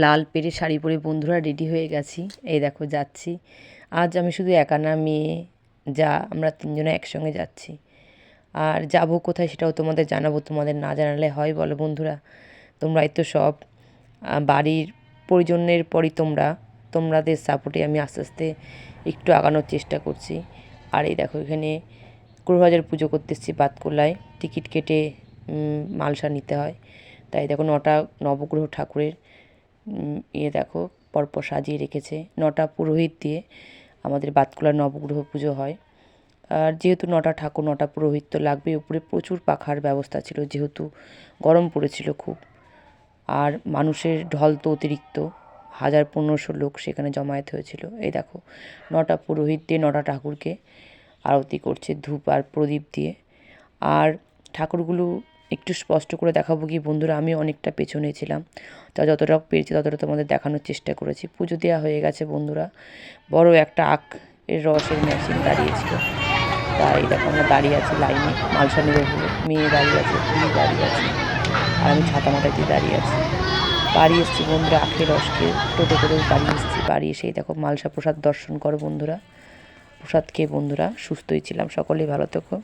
লাল পেরে শাড়ি পরে বন্ধুরা রেডি হয়ে গেছি। এই দেখো যাচ্ছি। আজ আমি শুধু একা না, মেয়ে, যা, আমরা তিনজনে একসঙ্গে যাচ্ছি। আর যাব কোথায় সেটাও তোমাদের জানাবো। তোমাদের না জানালে হয় বলো বন্ধুরা? তোমরাই তো সব। বাড়ির প্রয়োজনের পরই তোমাদের সাপোর্টে আমি আস্তে আস্তে একটু আগানোর চেষ্টা করছি। আর এই দেখো এখানে গ্রহরাজের পুজো করতে এসেছি বাতকুল্লায়। টিকিট কেটে মালসা নিতে হয়। তাই দেখো 9টা নবগ্রহ ঠাকুরের দেখো পরপর সাজিয়ে রেখেছে। 9টা পুরোহিত দিয়ে আমাদের বাতকুল্লার নবগ্রহ পুজো হয়। আর যেহেতু 9টা ঠাকুর, 9টা পুরোহিত তো লাগবেই। উপরে প্রচুর পাখার ব্যবস্থা ছিল, যেহেতু গরম পড়েছিল খুব। আর মানুষের ঢল তো অতিরিক্ত, 1000-1500 লোক সেখানে জমায়েত হয়েছিল। এই দেখো 9টা পুরোহিত দিয়ে 9টা ঠাকুরকে আরতি করছে ধূপ আর প্রদীপ দিয়ে। আর ঠাকুরগুলো একটু স্পষ্ট করে দেখাবো কি বন্ধুরা, আমি অনেকটা পেছনে ছিলাম, তা যতটা পেরেছি ততটা তোমাদের দেখানোর চেষ্টা করেছি। পুজো দেওয়া হয়ে গেছে বন্ধুরা। বড় একটা আখের রসের মেশিন দাঁড়িয়েছিল, তাই দেখো আমরা দাঁড়িয়ে আছি লাইনে মালসা নেবো বলে। মেয়ে দাঁড়িয়ে আছে, দিদি দাঁড়িয়ে আছে, আর আমি ছাতা মাথায় দিয়ে দাঁড়িয়ে আছি। বাড়ি এসেছি বন্ধুরা, আখের রসকে টোটো করেও বাড়ি এসেছি। বাড়ি এসেই দেখো মালসা প্রসাদ দর্শন করো বন্ধুরা। প্রসাদ খেয়ে বন্ধুরা সুস্থই ছিলাম। সকলেই ভালো থেকো।